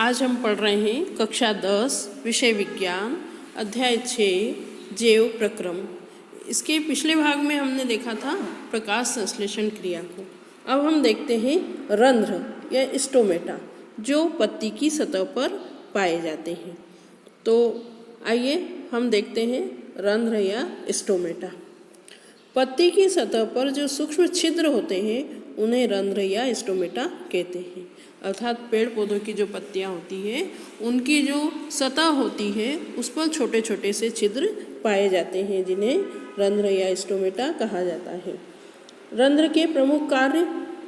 आज हम पढ़ रहे हैं कक्षा 10 विषय विज्ञान अध्याय 6 जैव प्रक्रम। इसके पिछले भाग में हमने देखा था प्रकाश संश्लेषण क्रिया को। अब हम देखते हैं रंध्र या स्टोमेटा जो पत्ती की सतह पर पाए जाते हैं। तो आइए हम देखते हैं रंध्र या स्टोमेटा। पत्ती की सतह पर जो सूक्ष्म छिद्र होते हैं उन्हें रंध्र या स्टोमेटा कहते हैं। अर्थात पेड़ पौधों की जो पत्तियां होती हैं उनकी जो सतह होती है उस पर छोटे छोटे से छिद्र पाए जाते हैं जिन्हें रंध्र या स्टोमेटा कहा जाता है। रंध्र के प्रमुख कार्य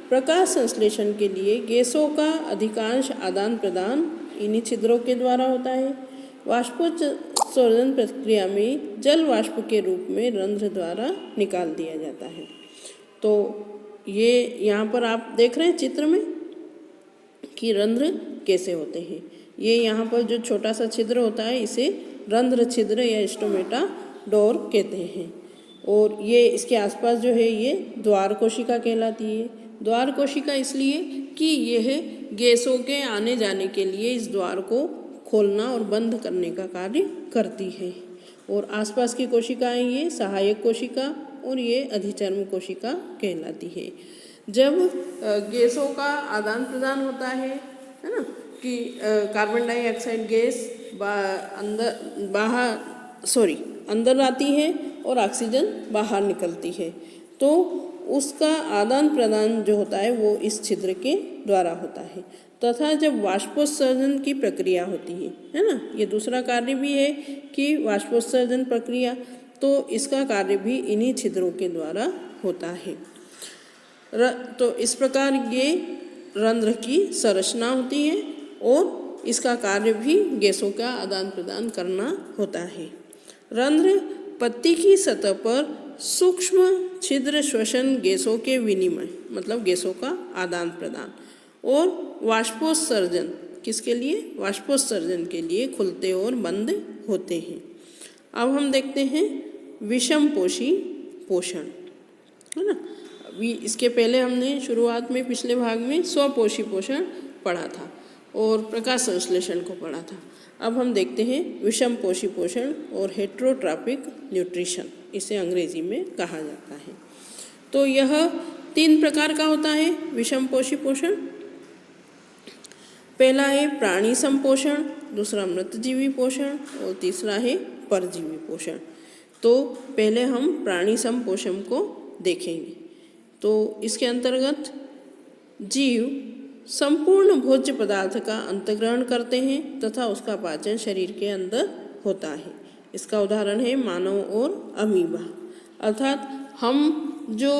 प्रकाश संश्लेषण के लिए गैसों का अधिकांश आदान प्रदान इन्हीं छिद्रों के द्वारा होता है। वाष्पोत्सर्जन प्रक्रिया में जल वाष्प के रूप में रंध्र द्वारा निकाल दिया जाता है। तो ये यहाँ पर आप देख रहे हैं चित्र में कि रंध्र कैसे होते हैं। ये यहाँ पर जो छोटा सा छिद्र होता है इसे रंध्र छिद्र या स्टोमेटा डोर कहते हैं। और ये इसके आसपास जो है ये द्वार कोशिका कहलाती है। द्वार कोशिका इसलिए कि यह गैसों के आने जाने के लिए इस द्वार को खोलना और बंद करने का कार्य करती है। और आसपास की कोशिकाएं ये सहायक कोशिका और ये अधिचर्म कोशिका कहलाती है। जब गैसों का आदान प्रदान होता है ना, कि कार्बन डाइऑक्साइड गैस अंदर आती है और ऑक्सीजन बाहर निकलती है, तो उसका आदान प्रदान जो होता है वो इस छिद्र के द्वारा होता है। तथा जब वाष्पोत्सर्जन की प्रक्रिया होती है ना, ये दूसरा कार्य भी है कि वाष्पोत्सर्जन प्रक्रिया, तो इसका कार्य भी इन्हीं छिद्रों के द्वारा होता है। तो इस प्रकार ये रंध्र की संरचना होती है और इसका कार्य भी गैसों का आदान प्रदान करना होता है। रंध्र पत्ती की सतह पर सूक्ष्म छिद्र श्वसन गैसों के विनिमय मतलब गैसों का आदान प्रदान और वाष्पोत्सर्जन किसके लिए, वाष्पोत्सर्जन के लिए खुलते और बंद होते हैं। अब हम देखते हैं विषमपोषी पोषण, है ना। अभी इसके पहले हमने शुरुआत में पिछले भाग में स्वपोषी पोषण पढ़ा था और प्रकाश संश्लेषण को पढ़ा था। अब हम देखते हैं विषमपोषी पोषण और हेटेरोट्रॉपिक न्यूट्रिशन, इसे अंग्रेजी में कहा जाता है। तो यह 3 प्रकार का होता है विषमपोषी पोषण। पहला है प्राणी संपोषण, दूसरा मृतजीवी पोषण और तीसरा है परजीवी पोषण। तो पहले हम प्राणी संपोषण को देखेंगे। तो इसके अंतर्गत जीव संपूर्ण भोज्य पदार्थ का अंतर्ग्रहण करते हैं तथा उसका पाचन शरीर के अंदर होता है। इसका उदाहरण है मानव और अमीबा। अर्थात हम जो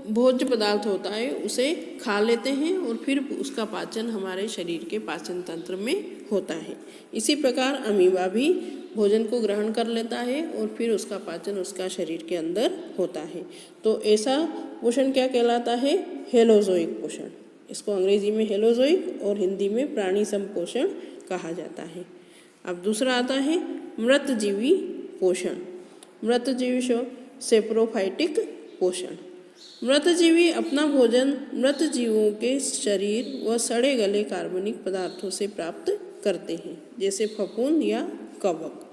भोज्य पदार्थ होता है उसे खा लेते हैं और फिर उसका पाचन हमारे शरीर के पाचन तंत्र में होता है। इसी प्रकार अमीबा भी भोजन को ग्रहण कर लेता है और फिर उसका पाचन उसका शरीर के अंदर होता है। तो ऐसा पोषण क्या कहलाता है, हेलोजोइक पोषण। इसको अंग्रेजी में हेलोजोइक और हिंदी में प्राणी संपोषण कहा जाता है। अब दूसरा आता है मृतजीवी पोषण। मृतजीवी सेप्रोफाइटिक पोषण। मृतजीवी अपना भोजन मृत जीवों के शरीर व सड़े गले कार्बनिक पदार्थों से प्राप्त करते हैं, जैसे फफूंद या कवक।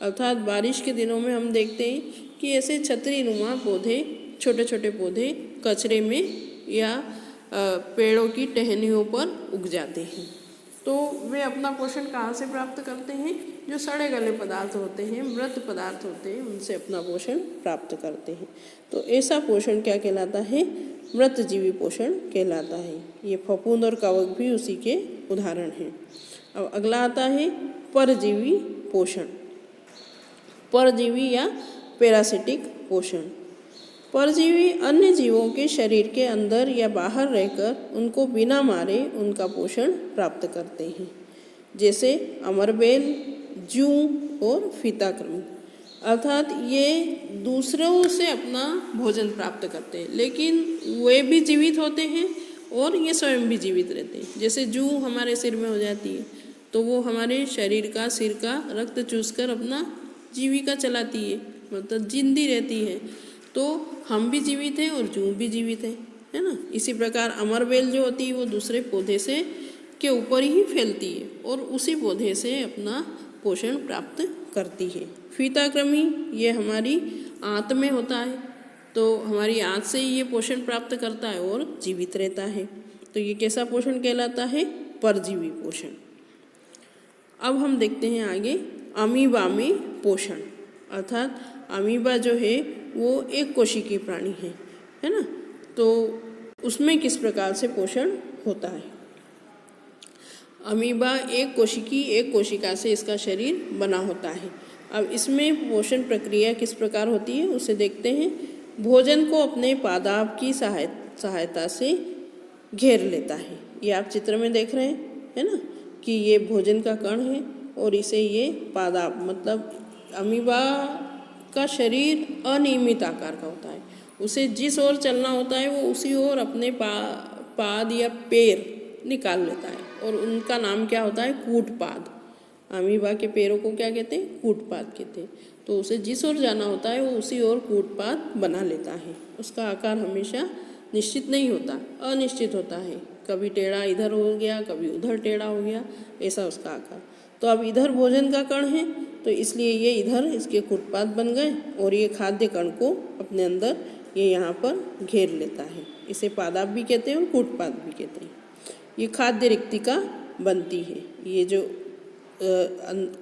अर्थात बारिश के दिनों में हम देखते हैं कि ऐसे छतरी नुमा पौधे, छोटे छोटे पौधे कचरे में या पेड़ों की टहनियों पर उग जाते हैं। तो वे अपना पोषण कहाँ से प्राप्त करते हैं, जो सड़े गले पदार्थ होते हैं, मृत पदार्थ होते हैं, उनसे अपना पोषण प्राप्त करते हैं। तो ऐसा पोषण क्या कहलाता है, मृतजीवी पोषण कहलाता है। ये फफूंद और कवक भी उसी के उदाहरण हैं। अब अगला आता है परजीवी पोषण। परजीवी या पैरासिटिक पोषण। परजीवी अन्य जीवों के शरीर के अंदर या बाहर रहकर उनको बिना मारे उनका पोषण प्राप्त करते हैं, जैसे अमरबेल, जूं और फीताकृमि। अर्थात ये दूसरों से अपना भोजन प्राप्त करते हैं, लेकिन वे भी जीवित होते हैं और ये स्वयं भी जीवित रहते हैं। जैसे जूं हमारे सिर में हो जाती है तो वो हमारे शरीर का, सिर का रक्त चूसकर अपना जीविका चलाती है, मतलब जिंदी रहती है। तो हम भी जीवित हैं और जूं भी जीवित है ना। इसी प्रकार अमरबेल जो होती है वो दूसरे पौधे से के ऊपर ही फैलती है और उसी पौधे से अपना पोषण प्राप्त करती है। फीताकृमि ये हमारी आंत में होता है, तो हमारी आंत से ही ये पोषण प्राप्त करता है और जीवित रहता है। तो ये कैसा पोषण कहलाता है? परजीवी पोषण। अब हम देखते हैं आगे अमीबा में पोषण, अर्थात अमीबा जो है वो एक कोशिकीय प्राणी है ना, तो उसमें किस प्रकार से पोषण होता है। अमीबा एक कोशिका से इसका शरीर बना होता है। अब इसमें पोषण प्रक्रिया किस प्रकार होती है उसे देखते हैं। भोजन को अपने पादाप की सहायता से घेर लेता है। ये आप चित्र में देख रहे हैं, है ना, कि ये भोजन का कण है और इसे ये पादाप, मतलब अमीबा का शरीर अनियमित आकार का होता है। उसे जिस ओर चलना होता है वो उसी ओर अपने पाद या पैर निकाल लेता है और उनका नाम क्या होता है? कूटपाद। अमीबा के पैरों को क्या कहते हैं? कूटपाद कहते हैं। तो उसे जिस ओर जाना होता है वो उसी ओर कूटपाद बना लेता है। उसका आकार हमेशा निश्चित नहीं होता, अनिश्चित होता है। कभी टेढ़ा इधर हो गया, कभी उधर टेढ़ा हो गया, ऐसा उसका आकार। तो अब इधर भोजन का कण है तो इसलिए ये इधर इसके कूटपाद बन गए और ये खाद्य कण को अपने अंदर ये यहाँ पर घेर लेता है। इसे पादाप भी कहते हैं और कूटपाद भी कहते हैं। ये खाद्य रिक्तिका बनती है। ये जो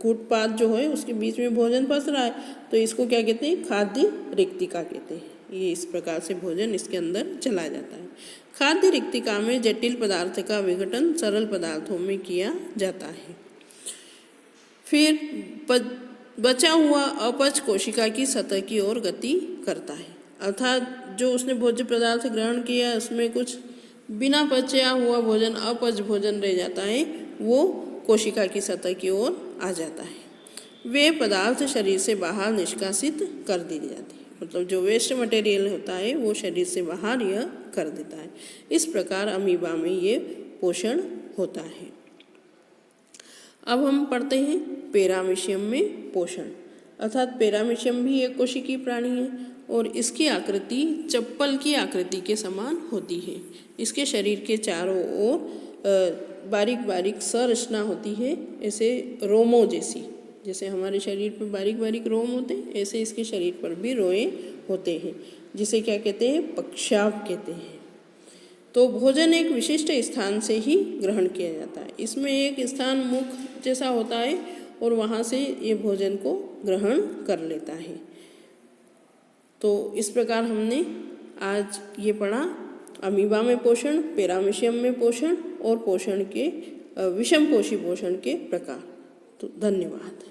कूटपाद जो है उसके बीच में भोजन फंस रहा है तो इसको क्या कहते हैं? खाद्य रिक्तिका कहते हैं। ये इस प्रकार से भोजन इसके अंदर चला जाता है। खाद्य रिक्तिका में जटिल पदार्थ का विघटन सरल पदार्थों में किया जाता है। फिर बचा हुआ अपच कोशिका की सतह की ओर गति करता है, अर्थात जो उसने भोज्य पदार्थ ग्रहण किया उसमें कुछ बिना पचा हुआ भोजन, अपच भोजन रह जाता है, वो कोशिका की सतह की ओर आ जाता है। वे पदार्थ शरीर से बाहर निष्कासित कर दी जाती है, मतलब जो वेस्ट मटेरियल होता है वो शरीर से बाहर यह कर देता है। इस प्रकार अमीबा में ये पोषण होता है। अब हम पढ़ते हैं पैरामीशियम में पोषण, अर्थात पैरामीशियम भी एक कोशिकीय प्राणी है और इसकी आकृति चप्पल की आकृति के समान होती है। इसके शरीर के चारों ओर बारीक बारीक संरचना होती है, ऐसे रोमों जैसी। जैसे हमारे शरीर पर बारीक बारीक रोम होते हैं, ऐसे इसके शरीर पर भी रोए होते हैं, जिसे क्या कहते हैं? पक्षाभ कहते हैं। तो भोजन एक विशिष्ट स्थान से ही ग्रहण किया जाता है। इसमें एक स्थान मुख जैसा होता है और वहाँ से ये भोजन को ग्रहण कर लेता है। तो इस प्रकार हमने आज ये पढ़ा अमीबा में पोषण, पैरामीशियम में पोषण और पोषण के विषमपोषी पोषण के प्रकार। तो धन्यवाद।